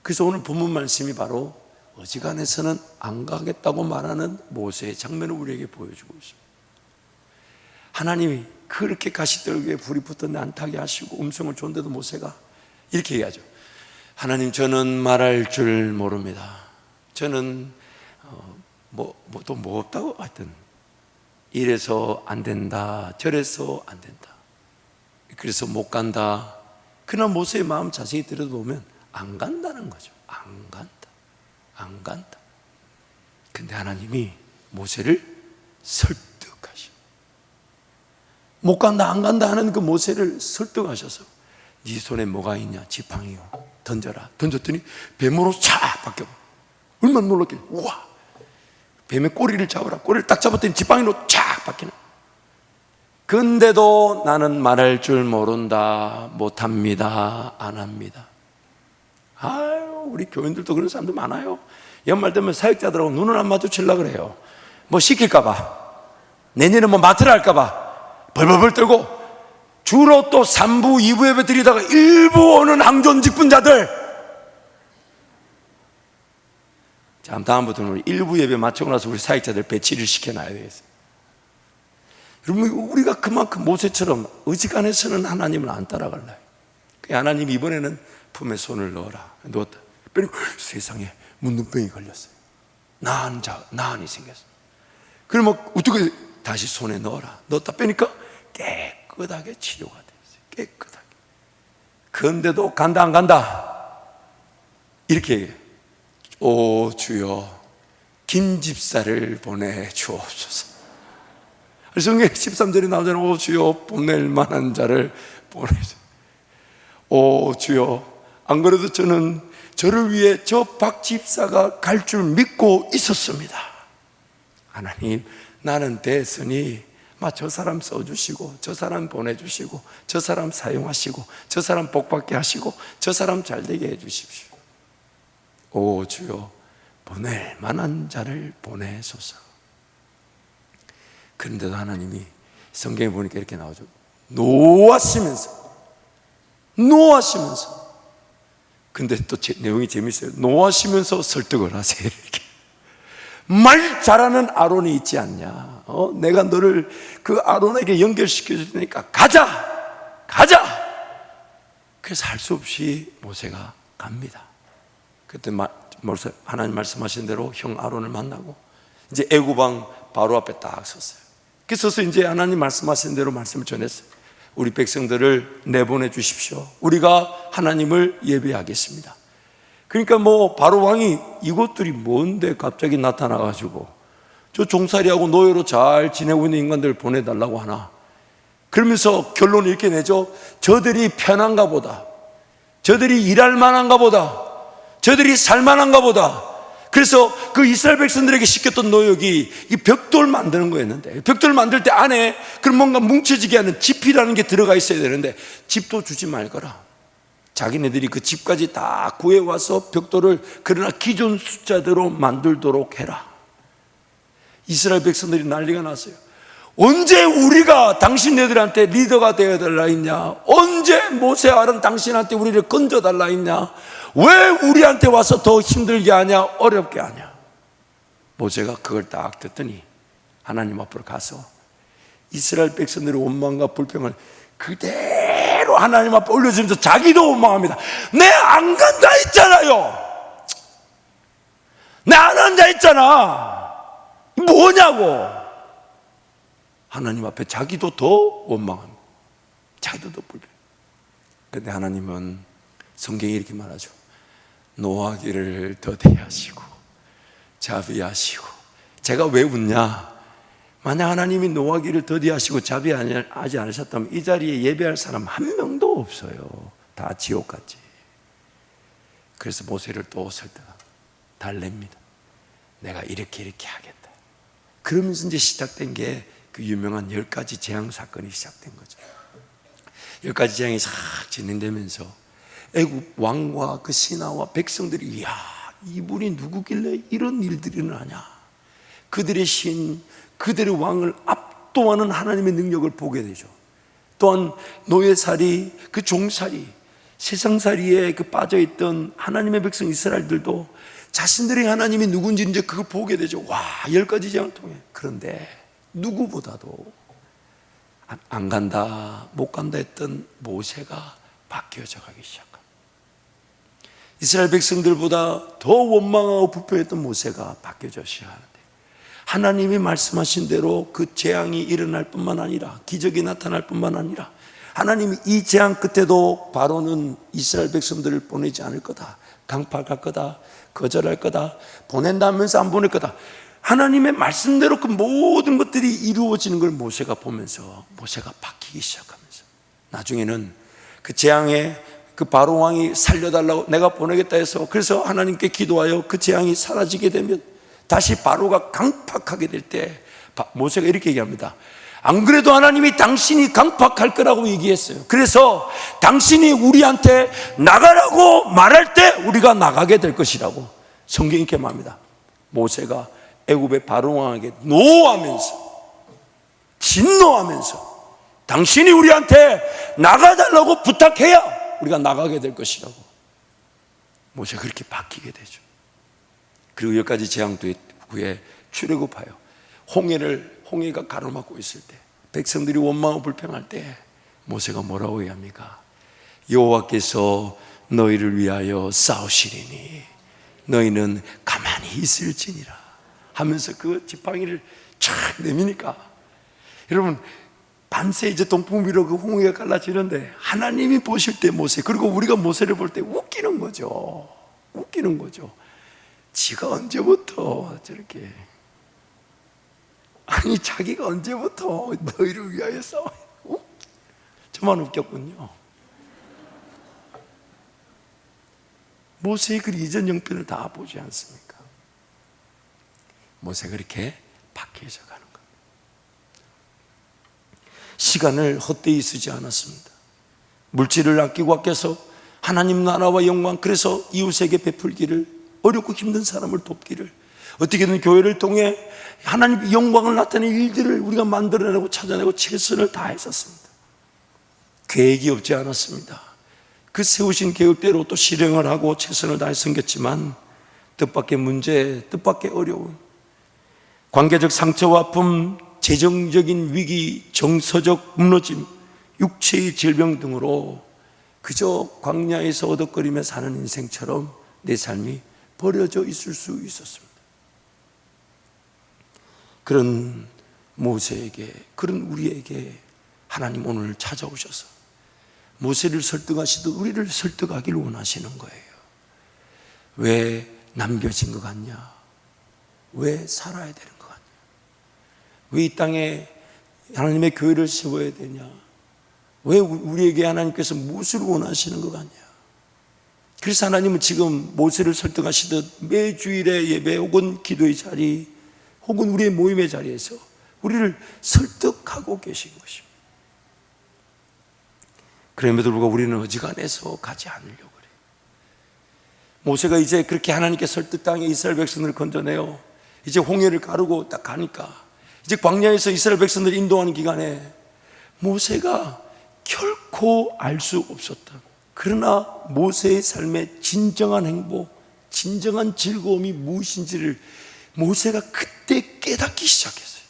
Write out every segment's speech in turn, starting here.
그래서 오늘 본문 말씀이 바로 어지간해서는 안 가겠다고 말하는 모세의 장면을 우리에게 보여주고 있습니다. 하나님이 그렇게 가시들기에 불이 붙었는데 안 타게 하시고 음성을 줬는데도 모세가 이렇게 얘기하죠. 하나님, 저는 말할 줄 모릅니다. 저는 또 뭐 없다고 하여튼 이래서 안 된다, 저래서 안 된다, 그래서 못 간다. 그러나 모세의 마음 자세히 들여다보면 안 간다는 거죠. 안 간다. 근데 하나님이 모세를 설득하셔. 못 간다, 안 간다 하는 그 모세를 설득하셔서 네 손에 뭐가 있냐? 지팡이요. 던져라. 던졌더니 뱀으로 촥 바뀌어. 얼마나 놀랐겠냐. 우와, 뱀의 꼬리를 잡아라. 꼬리를 딱 잡았더니 지팡이로 촥 바뀌네. 근데도 나는 말할 줄 모른다, 못합니다, 안 합니다. 아유, 우리 교인들도 그런 사람들 많아요. 연말 되면 사역자들하고 눈을 안 마주치려고 그래요. 뭐 시킬까봐, 내년에 뭐 마트를 할까봐 벌벌벌 떨고, 주로 또 3부, 2부 예배 드리다가 1부 오는 항존직분자들. 자, 다음부터는 우리 1부 예배 마치고 나서 우리 사역자들 배치를 시켜놔야 되겠어요. 여러분, 우리가 그만큼 모세처럼 어지간해서는 하나님을 안 따라갈래요. 하나님이 이번에는 품에 손을 넣어라. 넣었다. 세상에 문둥병이 걸렸어요. 나한이 생겼어요. 그러면 어떻게 다시 손에 넣어라. 넣었다 빼니까 깨끗하게 치료가 됐어요. 깨끗하게. 그런데도 간다 안 간다 이렇게 얘기해요. 오 주여, 김 집사를 보내주옵소서. 성경 13절에 나오잖아요. 오 주여, 보낼 만한 자를 보내주옵소서. 오 주여, 안 그래도 저는 저를 위해 저 박 집사가 갈 줄 믿고 있었습니다. 하나님, 나는 됐으니 저 사람 써주시고, 저 사람 보내주시고, 저 사람 사용하시고, 저 사람 복받게 하시고, 저 사람 잘되게 해주십시오. 오 주여, 보낼 만한 자를 보내소서. 그런데도 하나님이 성경에 보니까 이렇게 나오죠. 노하시면서. 근데 또 내용이 재밌어요. 노하시면서 설득을 하세요. 이렇게. 말 잘하는 아론이 있지 않냐? 내가 너를 그 아론에게 연결시켜 줄 테니까 가자. 그래서 할 수 없이 모세가 갑니다. 그때 하나님 말씀하신 대로 형 아론을 만나고 이제 애굽왕 바로 앞에 딱 섰어요. 그래서 이제 하나님 말씀하신 대로 말씀을 전했어요. 우리 백성들을 내보내 주십시오. 우리가 하나님을 예배하겠습니다. 그러니까 바로 왕이 이것들이 뭔데 갑자기 나타나가지고 저 종살이하고 노예로 잘 지내고 있는 인간들을 보내달라고 하나. 그러면서 결론을 이렇게 내죠. 저들이 편한가 보다, 저들이 일할 만한가 보다, 저들이 살만한가 보다. 그래서 그 이스라엘 백성들에게 시켰던 노역이 이 벽돌 만드는 거였는데, 벽돌 만들 때 안에 그런 뭔가 뭉쳐지게 하는 집이라는 게 들어가 있어야 되는데 집도 주지 말거라. 자기네들이 그 집까지 다 구해와서 벽돌을 그러나 기존 숫자대로 만들도록 해라. 이스라엘 백성들이 난리가 났어요. 언제 우리가 당신네들한테 리더가 되어달라 했냐? 언제 모세 아론 당신한테 우리를 건져달라 했냐? 왜 우리한테 와서 더 힘들게 하냐? 어렵게 하냐? 모세가 그걸 딱 듣더니 하나님 앞으로 가서 이스라엘 백성들의 원망과 불평을 그대로 하나님 앞에 올려주면서 자기도 원망합니다. 내 안 간다 했잖아요. 내 안 한다 했잖아. 뭐냐고. 하나님 앞에 자기도 더 원망합니다. 자기도 더 불평. 그런데 하나님은 성경에 이렇게 말하죠. 노하기를 더디하시고 자비하시고. 제가 왜 웃냐? 만약 하나님이 노하기를 더디하시고 자비하지 않으셨다면 이 자리에 예배할 사람 한 명도 없어요. 다 지옥 갔지. 그래서 모세를 또 설득합니다. 달랩니다. 내가 이렇게 하겠다. 그러면서 이제 시작된 게 그 유명한 10가지 재앙 사건이 시작된 거죠. 10가지 재앙이 싹 진행되면서 애굽 왕과 그 신하와 백성들이 이야, 이분이 누구길래 이런 일들이 일어나냐. 그들의 신, 그들의 왕을 압도하는 하나님의 능력을 보게 되죠. 또한 노예살이, 그 종살이, 세상살이에 그 빠져있던 하나님의 백성 이스라엘들도 자신들이 하나님이 누군지 이제 그걸 보게 되죠. 와, 10가지 재앙을 통해. 그런데 누구보다도 안 간다, 못 간다 했던 모세가 바뀌어져 가기 시작합니다. 이스라엘 백성들보다 더 원망하고 불평했던 모세가 바뀌어져 시작하는데, 하나님이 말씀하신 대로 그 재앙이 일어날 뿐만 아니라, 기적이 나타날 뿐만 아니라, 하나님이 이 재앙 끝에도 바로는 이스라엘 백성들을 보내지 않을 거다, 강팍할 거다, 거절할 거다, 보낸다면서 안 보낼 거다, 하나님의 말씀대로 그 모든 것들이 이루어지는 걸 모세가 보면서 모세가 바뀌기 시작하면서, 나중에는 그 재앙에 그 바로 왕이 살려달라고 내가 보내겠다 해서, 그래서 하나님께 기도하여 그 재앙이 사라지게 되면 다시 바로가 강팍하게 될 때 모세가 이렇게 얘기합니다. 안 그래도 하나님이 당신이 강팍할 거라고 얘기했어요. 그래서 당신이 우리한테 나가라고 말할 때 우리가 나가게 될 것이라고 성경이 이렇게 말합니다. 모세가 애굽의 바로 왕에게 노하면서, 진노하면서, 당신이 우리한테 나가달라고 부탁해야 우리가 나가게 될 것이라고 모세가 그렇게 바뀌게 되죠. 그리고 10가지 재앙 후에 출애굽하여 홍해가 가로막고 있을 때, 백성들이 원망하고 불평할 때 모세가 뭐라고 얘기합니까? 여호와께서 너희를 위하여 싸우시리니 너희는 가만히 있을지니라 하면서 그 지팡이를 쫙 내미니까, 여러분 밤새 이제 동풍 위로 그 홍해가 갈라지는데 하나님이 보실 때 모세, 그리고 우리가 모세를 볼 때 웃기는 거죠. 지가 언제부터 저렇게, 아니 자기가 언제부터 너희를 위하여 싸워? 저만 웃겼군요. 모세의 그 이전 형편을 다 보지 않습니까? 모세가 그렇게 바뀌어져 가는 겁니다. 시간을 헛되이 쓰지 않았습니다. 물질을 아껴서 하나님 나라와 영광, 그래서 이웃에게 베풀기를, 어렵고 힘든 사람을 돕기를, 어떻게든 교회를 통해 하나님의 영광을 나타내는 일들을 우리가 만들어내고 찾아내고 최선을 다했었습니다. 계획이 없지 않았습니다. 그 세우신 계획대로 또 실행을 하고 최선을 다해 섬겼지만 뜻밖의 문제, 뜻밖의 어려움, 관계적 상처와 아픔, 재정적인 위기, 정서적 무너짐, 육체의 질병 등으로 그저 광야에서 어덕거리며 사는 인생처럼 내 삶이 버려져 있을 수 있었습니다. 그런 모세에게, 그런 우리에게 하나님 오늘 찾아오셔서 모세를 설득하시듯 우리를 설득하기를 원하시는 거예요. 왜 남겨진 것 같냐? 왜 살아야 되는 것 같냐? 왜 이 땅에 하나님의 교회를 세워야 되냐? 왜 우리에게 하나님께서 무엇을 원하시는 것 같냐? 그래서 하나님은 지금 모세를 설득하시듯 매주일의 예배 혹은 기도의 자리 혹은 우리의 모임의 자리에서 우리를 설득하고 계신 것입니다. 그럼에도 불구하고 우리는 어지간해서 가지 않으려고 그래요. 모세가 이제 그렇게 하나님께 설득당해 이스라엘 백성들을 건져내요. 이제 홍해를 가르고 딱 가니까, 이제 광야에서 이스라엘 백성들을 인도하는 기간에 모세가 결코 알 수 없었던, 그러나 모세의 삶의 진정한 행복, 진정한 즐거움이 무엇인지를 모세가 그때 깨닫기 시작했어요.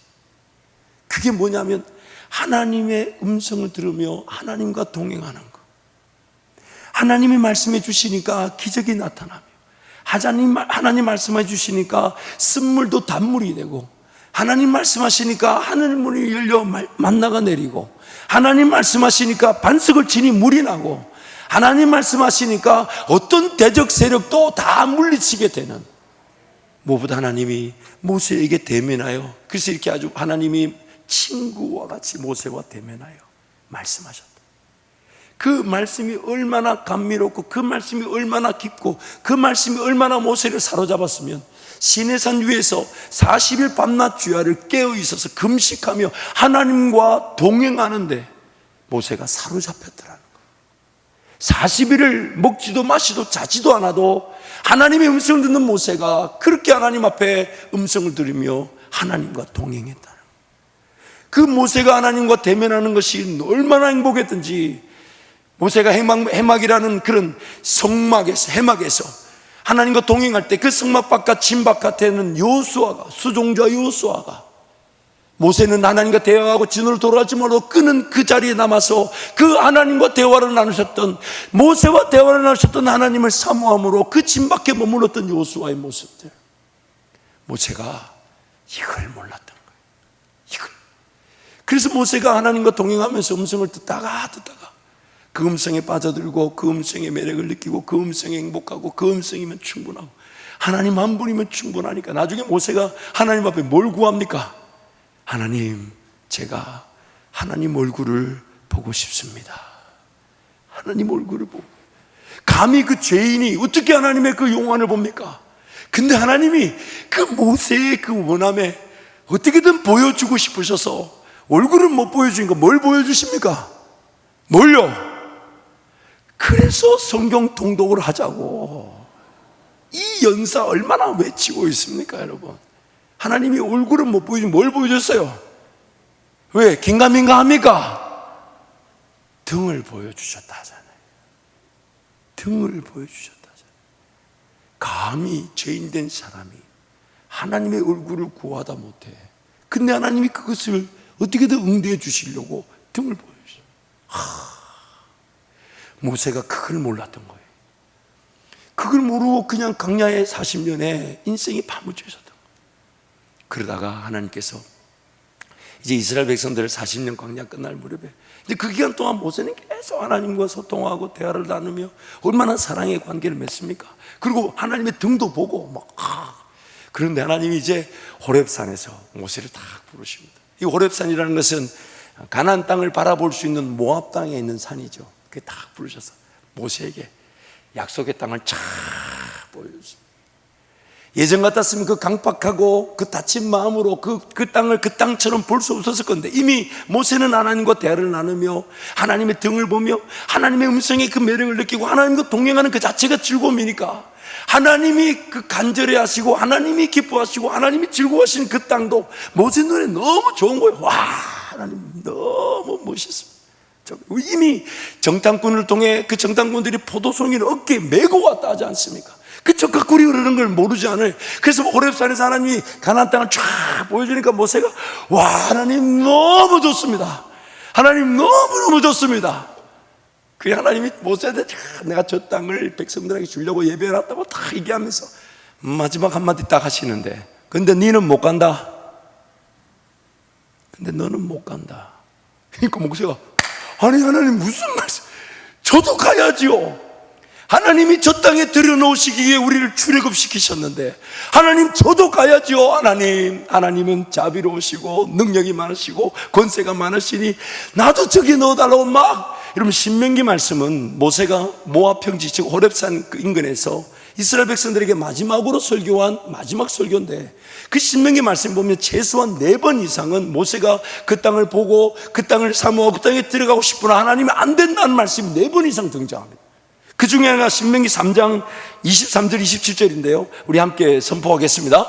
그게 뭐냐면 하나님의 음성을 들으며 하나님과 동행하는 것. 하나님이 말씀해 주시니까 기적이 나타나며, 하나님 말씀해 주시니까 쓴물도 단물이 되고, 하나님 말씀하시니까 하늘 문이 열려 만나가 내리고, 하나님 말씀하시니까 반석을 치니 물이 나고, 하나님 말씀하시니까 어떤 대적 세력도 다 물리치게 되는, 무엇보다 하나님이 모세에게 대면하여, 그래서 이렇게 아주 하나님이 친구와 같이 모세와 대면하여 말씀하셨다. 그 말씀이 얼마나 감미롭고 그 말씀이 얼마나 깊고 그 말씀이 얼마나 모세를 사로잡았으면 시내산 위에서 40일 밤낮 주야를 깨어 있어서 금식하며 하나님과 동행하는데 모세가 사로잡혔더라는 거예요. 40일을 먹지도 마시도 자지도 않아도 하나님의 음성을 듣는 모세가 그렇게 하나님 앞에 음성을 들으며 하나님과 동행했다는 거예요. 그 모세가 하나님과 대면하는 것이 얼마나 행복했던지, 모세가 해막이라는 그런 성막에서, 해막에서 하나님과 동행할 때 그 성막 바깥, 진 바깥에는 여호수아가, 수종자 여호수아가, 모세는 하나님과 대화하고 진으로 돌아가지 말고 그는 그 자리에 남아서 그 하나님과 대화를 나누셨던, 모세와 대화를 나누셨던 하나님을 사모함으로 그 진 밖에 머물렀던 여호수아의 모습들. 모세가 이걸 몰랐던 거예요. 이걸. 그래서 모세가 하나님과 동행하면서 음성을 듣다가 그 음성에 빠져들고 그 음성의 매력을 느끼고 그 음성에 행복하고 그 음성이면 충분하고 하나님 한 분이면 충분하니까 나중에 모세가 하나님 앞에 뭘 구합니까? 하나님, 제가 하나님 얼굴을 보고 싶습니다. 하나님 얼굴을 보고. 감히 그 죄인이 어떻게 하나님의 그 용안을 봅니까? 근데 하나님이 그 모세의 그 원함에 어떻게든 보여주고 싶으셔서 얼굴은 못 보여주니까 뭘 보여주십니까? 뭘요? 그래서 성경 통독을 하자고 이 연사 얼마나 외치고 있습니까, 여러분? 하나님이 얼굴은 못 보여주면 뭘 보여줬어요? 왜? 긴가민가 합니까? 등을 보여주셨다 하잖아요. 등을 보여주셨다 하잖아요. 감히 죄인된 사람이 하나님의 얼굴을 구하다 못해. 근데 하나님이 그것을 어떻게든 응대해 주시려고 등을 보여주셨어요. 모세가 그걸 몰랐던 거예요. 그걸 모르고 그냥 광야에 40년에 인생이 파묻혀 있었던 거예요. 그러다가 하나님께서 이제 이스라엘 백성들을 40년 광야 끝날 무렵에 이제 그 기간 동안 모세는 계속 하나님과 소통하고 대화를 나누며 얼마나 사랑의 관계를 맺습니까? 그리고 하나님의 등도 보고 그런데 하나님이 이제 호렙산에서 모세를 딱 부르십니다. 이 호렙산이라는 것은 가나안 땅을 바라볼 수 있는 모압 땅에 있는 산이죠. 그게 딱 부르셔서 모세에게 약속의 땅을 쫙 보여줬습니다. 예전 같았으면 그 강팍하고 그 다친 마음으로 그 땅을 그 땅처럼 볼 수 없었을 건데 이미 모세는 하나님과 대화를 나누며 하나님의 등을 보며 하나님의 음성의 그 매력을 느끼고 하나님과 동행하는 그 자체가 즐거움이니까 하나님이 그 간절해 하시고 하나님이 기뻐하시고 하나님이 즐거워하시는 그 땅도 모세 눈에 너무 좋은 거예요. 와, 하나님 너무 멋있습니다. 이미 정탐꾼을 통해 그 정탐꾼들이 포도송이를 어깨에 메고 왔다 하지 않습니까? 그 젖과 꿀이 흐르는 걸 모르지 않아요. 그래서 호렙산에서 하나님이 가나안 땅을 쫙 보여주니까 모세가 와, 하나님 너무 좋습니다. 하나님 너무너무 좋습니다. 그 하나님이 모세한테 내가 저 땅을 백성들에게 주려고 예배해놨다고 다 얘기하면서 마지막 한마디 딱 하시는데 근데 너는 못 간다. 근데 너는 못 간다. 그러니까 모세가 아니 하나님 무슨 말씀? 저도 가야지요. 하나님이 저 땅에 들여놓으시기 위해 우리를 출애굽시키셨는데 하나님 저도 가야지요. 하나님은 자비로우시고 능력이 많으시고 권세가 많으시니 나도 저기 넣어달라고 막 이러면 신명기 말씀은 모세가 모압 평지 즉 호렙산 인근에서 이스라엘 백성들에게 마지막으로 설교한 마지막 설교인데 그 신명기 말씀 보면 최소한 4번 이상은 모세가 그 땅을 보고 그 땅을 사모하고 그 땅에 들어가고 싶으나 하나님이 안 된다는 말씀이 4번 이상 등장합니다. 그 중에 하나 신명기 3장 23절 27절인데요 우리 함께 선포하겠습니다.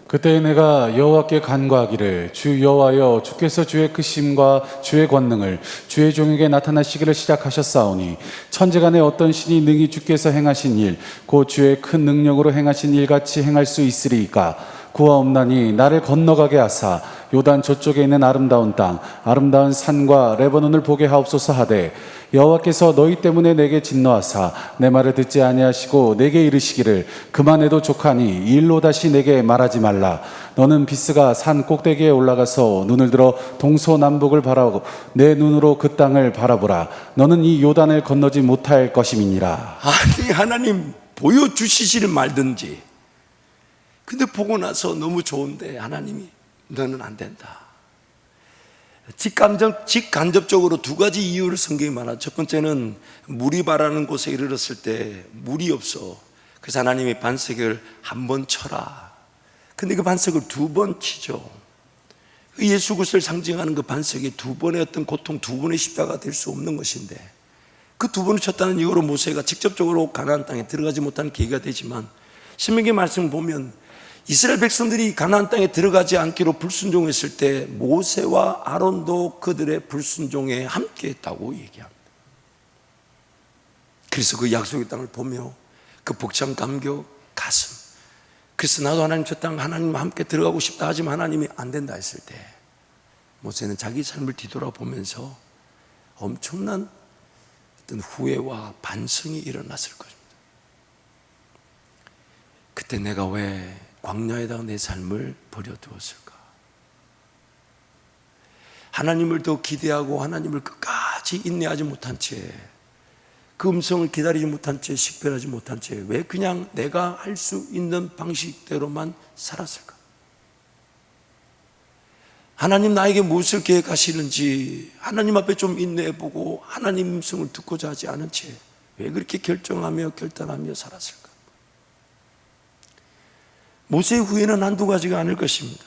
그때 내가 여호와께 간구하기를 주 여호와여 주께서 주의 크심과 주의 권능을 주의 종에게 나타나시기를 시작하셨사오니 천지간에 어떤 신이 능히 주께서 행하신 일 곧 주의 큰 능력으로 행하신 일같이 행할 수 있으리이까 구하옵나니 나를 건너가게 하사 요단 저쪽에 있는 아름다운 땅 아름다운 산과 레바논을 보게 하옵소서 하되 여호와께서 너희 때문에 내게 진노하사 내 말을 듣지 아니하시고 내게 이르시기를 그만해도 족하니 이 일로 다시 내게 말하지 말라. 너는 비스가 산 꼭대기에 올라가서 눈을 들어 동서남북을 바라보고 내 눈으로 그 땅을 바라보라. 너는 이 요단을 건너지 못할 것임이니라. 아니 하나님 보여주시지를 말든지 근데 보고 나서 너무 좋은데 하나님이 너는 안 된다. 직간접적으로 2가지 이유를 성경이 말하죠. 첫 번째는 물이 바라는 곳에 이르렀을 때 물이 없어. 그래서 하나님이 반석을 한 번 쳐라. 근데 그 반석을 2번 치죠. 예수 그리스도를 상징하는 그 반석이 2번의 어떤 고통, 2번의 십자가가 될 수 없는 것인데 그 2번을 쳤다는 이유로 모세가 직접적으로 가나안 땅에 들어가지 못하는 계기가 되지만 신명기 말씀을 보면 이스라엘 백성들이 가나안 땅에 들어가지 않기로 불순종했을 때 모세와 아론도 그들의 불순종에 함께했다고 얘기합니다. 그래서 그 약속의 땅을 보며 그 벅찬 감격, 가슴, 그래서 나도 하나님 저 땅 하나님과 함께 들어가고 싶다 하지만 하나님이 안 된다 했을 때 모세는 자기 삶을 뒤돌아보면서 엄청난 어떤 후회와 반성이 일어났을 것입니다. 그때 내가 왜 광야에다가 내 삶을 버려두었을까? 하나님을 더 기대하고 하나님을 끝까지 인내하지 못한 채, 그 음성을 기다리지 못한 채, 식별하지 못한 채 왜 그냥 내가 할 수 있는 방식대로만 살았을까? 하나님 나에게 무엇을 계획하시는지 하나님 앞에 좀 인내해보고 하나님 음성을 듣고자 하지 않은 채 왜 그렇게 결정하며 결단하며 살았을까? 모세의 후회는 한두 가지가 아닐 것입니다.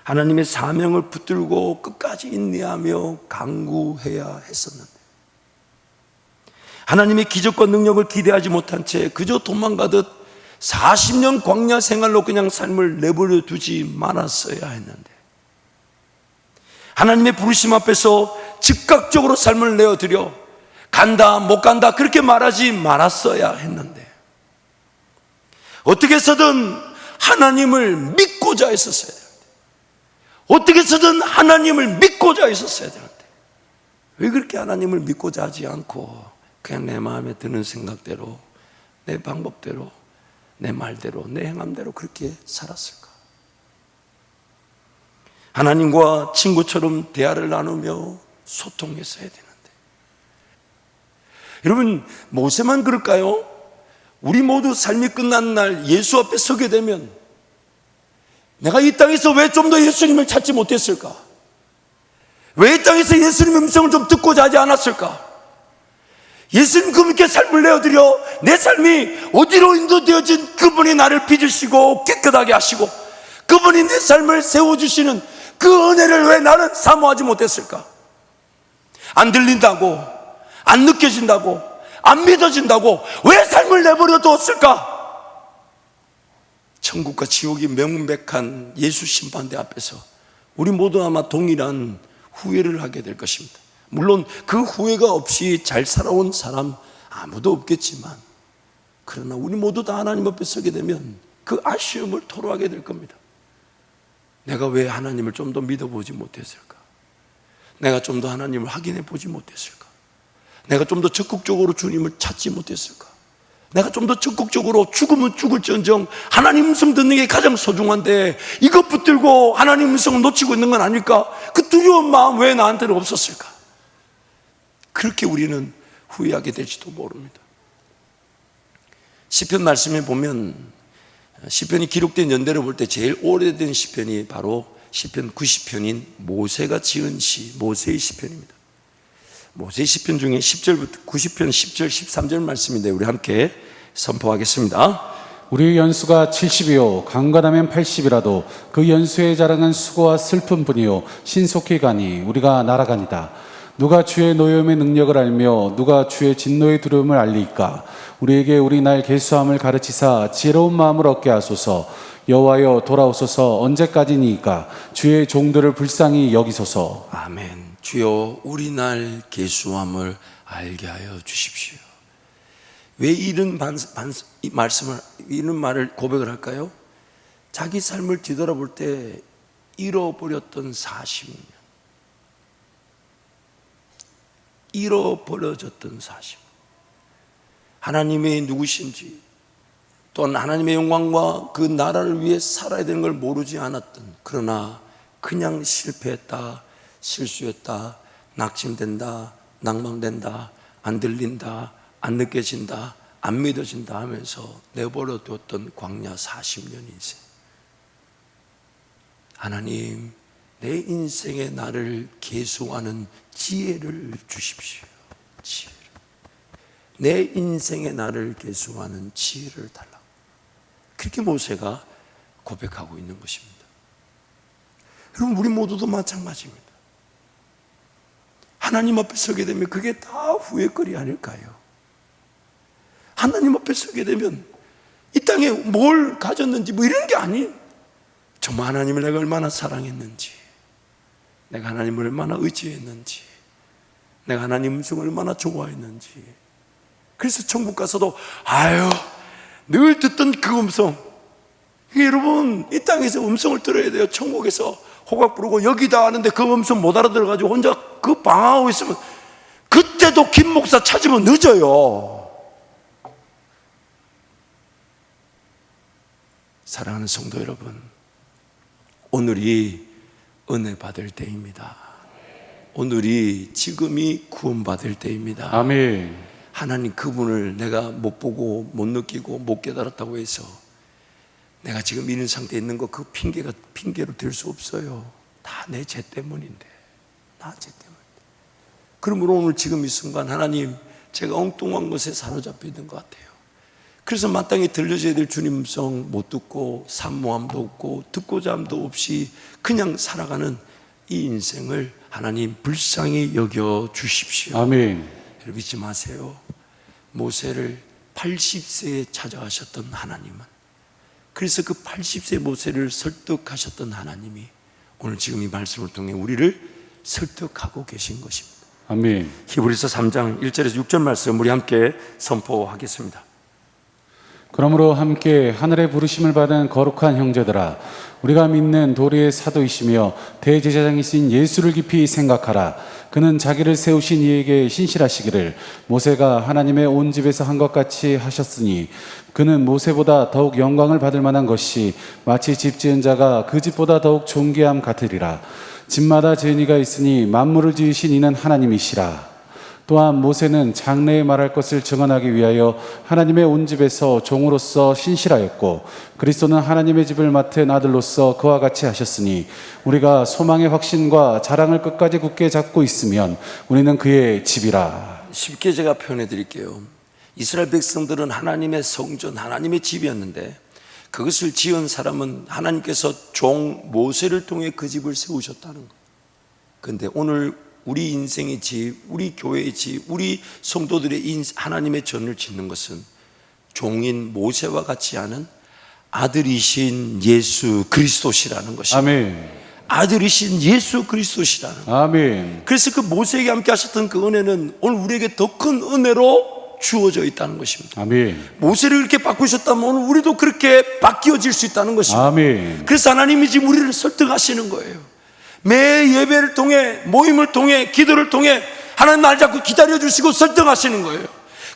하나님의 사명을 붙들고 끝까지 인내하며 강구해야 했었는데, 하나님의 기적과 능력을 기대하지 못한 채 그저 도망가듯 40년 광야 생활로 그냥 삶을 내버려 두지 말았어야 했는데, 하나님의 부르심 앞에서 즉각적으로 삶을 내어드려 간다 못 간다 그렇게 말하지 말았어야 했는데, 어떻게 해서든 하나님을 믿고자 했었어야 되는데, 어떻게 해서든 하나님을 믿고자 했었어야 되는데 왜 그렇게 하나님을 믿고자 하지 않고 그냥 내 마음에 드는 생각대로, 내 방법대로, 내 말대로, 내 행함대로 그렇게 살았을까? 하나님과 친구처럼 대화를 나누며 소통했어야 되는데, 여러분 모세만 그럴까요? 우리 모두 삶이 끝난 날 예수 앞에 서게 되면 내가 이 땅에서 왜 좀 더 예수님을 찾지 못했을까? 왜 이 땅에서 예수님의 음성을 좀 듣고자 하지 않았을까? 예수님 그분께 삶을 내어드려 내 삶이 어디로 인도되어진 그분이 나를 빚으시고 깨끗하게 하시고 그분이 내 삶을 세워주시는 그 은혜를 왜 나는 사모하지 못했을까? 안 들린다고, 안 느껴진다고, 안 믿어진다고 왜 삶을 내버려 두었을까? 천국과 지옥이 명백한 예수 심판대 앞에서 우리 모두 아마 동일한 후회를 하게 될 것입니다. 물론 그 후회가 없이 잘 살아온 사람 아무도 없겠지만, 그러나 우리 모두 다 하나님 앞에 서게 되면 그 아쉬움을 토로하게 될 겁니다. 내가 왜 하나님을 좀 더 믿어보지 못했을까? 내가 좀 더 하나님을 확인해 보지 못했을까? 내가 좀 더 적극적으로 주님을 찾지 못했을까? 내가 좀 더 적극적으로 죽으면 죽을지언정 하나님 음성 듣는 게 가장 소중한데 이것 붙들고 하나님 음성을 놓치고 있는 건 아닐까? 그 두려운 마음 왜 나한테는 없었을까? 그렇게 우리는 후회하게 될지도 모릅니다. 시편 말씀에 보면 시편이 기록된 연대로 볼 때 제일 오래된 시편이 바로 시편 90편인 모세가 지은 시, 모세의 시편입니다. 모세의 시편 중에 10절부터 90편 10절 13절 말씀인데 우리 함께 선포하겠습니다. 우리의 연수가 70이요 강건하면 80이라도 그 연수의 자랑은 수고와 슬픔뿐이요 신속히 가니 우리가 날아가니다. 누가 주의 노여움의 능력을 알며 누가 주의 진노의 두려움을 알리까? 우리에게 우리 날 계수함을 가르치사 지혜로운 마음을 얻게 하소서. 여호와여 돌아오소서. 언제까지니까? 주의 종들을 불쌍히 여기소서. 아멘. 주여 우리 날 계수함을 알게 하여 주십시오. 왜 이런 이런 말을 고백을 할까요? 자기 삶을 뒤돌아볼 때 잃어버렸던 40년, 잃어버려졌던 40년, 하나님의 누구신지 또한 하나님의 영광과 그 나라를 위해 살아야 되는 걸 모르지 않았던, 그러나 그냥 실패했다, 실수했다, 낙심된다, 낭망된다, 안 들린다, 안 느껴진다, 안 믿어진다 하면서 내버려 두었던 광야 40년 인생. 하나님, 내 인생의 나를 계수하는 지혜를 주십시오. 지혜를. 내 인생의 나를 계수하는 지혜를 달라. 그렇게 모세가 고백하고 있는 것입니다. 여러분, 우리 모두도 마찬가지입니다. 하나님 앞에 서게 되면 그게 다 후회거리 아닐까요? 하나님 앞에 서게 되면 이 땅에 뭘 가졌는지 뭐 이런 게 아니에요. 정말 하나님을 내가 얼마나 사랑했는지, 내가 하나님을 얼마나 의지했는지, 내가 하나님 음성을 얼마나 좋아했는지. 그래서 천국 가서도 늘 듣던 그 음성. 여러분, 이 땅에서 음성을 들어야 돼요. 천국에서 호각 부르고 여기다 하는데 그 음성 못 알아들어가지고 혼자 그 방황하고 있으면 그때도 김 목사 찾으면 늦어요. 사랑하는 성도 여러분, 오늘이 은혜 받을 때입니다. 오늘이 지금이 구원받을 때입니다. 아멘. 하나님 그분을 내가 못 보고 못 느끼고 못 깨달았다고 해서 내가 지금 이런 상태에 있는 거 그 핑계로 될 수 없어요. 다 내 죄 때문인데, 다 죄 때문인데. 그러므로 오늘 지금 이 순간 하나님, 제가 엉뚱한 것에 사로잡혀 있는 것 같아요. 그래서 마땅히 들려줘야 될 주님 음성 못 듣고 산모함도 없고 듣고자 함도 없이 그냥 살아가는 이 인생을 하나님 불쌍히 여겨 주십시오. 아멘. 여러분 잊지 마세요. 모세를 80세에 찾아가셨던 하나님은, 그래서 그 80세 모세를 설득하셨던 하나님이 오늘 지금 이 말씀을 통해 우리를 설득하고 계신 것입니다. 아멘. 히브리서 3장 1절에서 6절 말씀 우리 함께 선포하겠습니다. 그러므로 함께 하늘의 부르심을 받은 거룩한 형제들아, 우리가 믿는 도리의 사도이시며 대제사장이신 예수를 깊이 생각하라. 그는 자기를 세우신 이에게 신실하시기를 모세가 하나님의 온 집에서 한 것 같이 하셨으니, 그는 모세보다 더욱 영광을 받을 만한 것이 마치 집 지은 자가 그 집보다 더욱 존귀함 같으리라. 집마다 지은 이가 있으니 만물을 지으신 이는 하나님이시라. 또한 모세는 장래에 말할 것을 증언하기 위하여 하나님의 온 집에서 종으로서 신실하였고, 그리스도는 하나님의 집을 맡은 아들로서 그와 같이 하셨으니, 우리가 소망의 확신과 자랑을 끝까지 굳게 잡고 있으면 우리는 그의 집이라. 쉽게 제가 표현해 드릴게요. 이스라엘 백성들은 하나님의 성전, 하나님의 집이었는데 그것을 지은 사람은 하나님께서 종 모세를 통해 그 집을 세우셨다는 거예요. 그런데 오늘 우리 인생의 집, 우리 교회의 집, 우리 성도들의 하나님의 전을 짓는 것은 종인 모세와 같지 않은 아들이신 예수 그리스도시라는 것입니다. 아멘. 아들이신 예수 그리스도시라는 거예요. 아멘. 그래서 그 모세에게 함께 하셨던 그 은혜는 오늘 우리에게 더 큰 은혜로 주어져 있다는 것입니다. 아멘. 모세를 그렇게 바꾸셨다면 오늘 우리도 그렇게 바뀌어질 수 있다는 것입니다. 아멘. 그래서 하나님이 지금 우리를 설득하시는 거예요. 매 예배를 통해, 모임을 통해, 기도를 통해 하나님 날 자꾸 기다려주시고 설득하시는 거예요.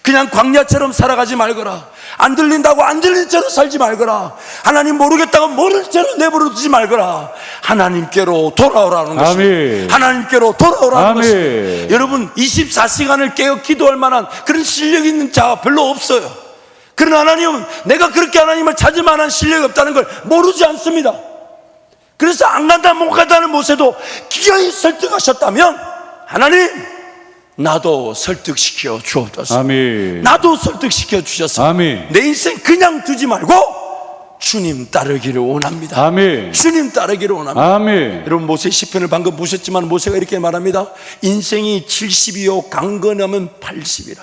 그냥 광야처럼 살아가지 말거라. 안 들린다고 안 들린 채로 살지 말거라. 하나님 모르겠다고 모를 채로 내버려 두지 말거라. 하나님께로 돌아오라는 것입니다. 하나님께로 돌아오라는 것입니다. 여러분 24시간을 깨어 기도할 만한 그런 실력 있는 자가 별로 없어요. 그러나 하나님은 내가 그렇게 하나님을 찾을 만한 실력이 없다는 걸 모르지 않습니다. 그래서 안 간다 못 간다는 모세도 기어이 설득하셨다면 하나님 나도 설득시켜 주옵소서. 아멘. 나도 설득시켜 주셔서 아멘. 내 인생 그냥 두지 말고 주님 따르기를 원합니다. 아멘. 주님 따르기를 원합니다. 아멘. 여러분 모세 시편을 방금 보셨지만 모세가 이렇게 말합니다. 인생이 70이요 강건하면 80이라.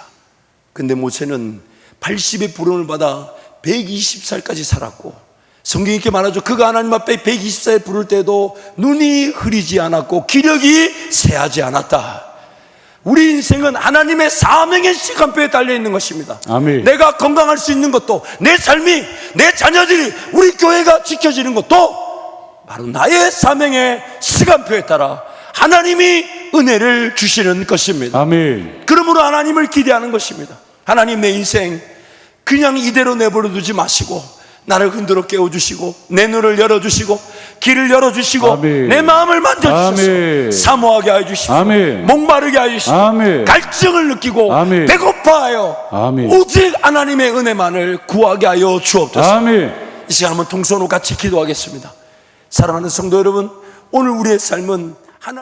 근데 모세는 80의 부름을 받아 120살까지 살았고, 성경이 이렇게 말하죠. 그가 하나님 앞에 120살에 부를 때도 눈이 흐리지 않았고 기력이 쇠하지 않았다. 우리 인생은 하나님의 사명의 시간표에 달려있는 것입니다. 아멘. 내가 건강할 수 있는 것도, 내 삶이, 내 자녀들이, 우리 교회가 지켜지는 것도 바로 나의 사명의 시간표에 따라 하나님이 은혜를 주시는 것입니다. 아멘. 그러므로 하나님을 기대하는 것입니다. 하나님 내 인생 그냥 이대로 내버려 두지 마시고 나를 흔들어 깨워주시고 내 눈을 열어주시고 길을 열어주시고 아멘. 내 마음을 만져주셔서 아멘. 사모하게 해주시고 아멘. 목마르게 해주시고 아멘. 갈증을 느끼고 아멘. 배고파하여 아멘. 오직 하나님의 은혜만을 구하게 하여 주옵소서. 아멘. 이 시간 한번 동서로 같이 기도하겠습니다. 사랑하는 성도 여러분, 오늘 우리의 삶은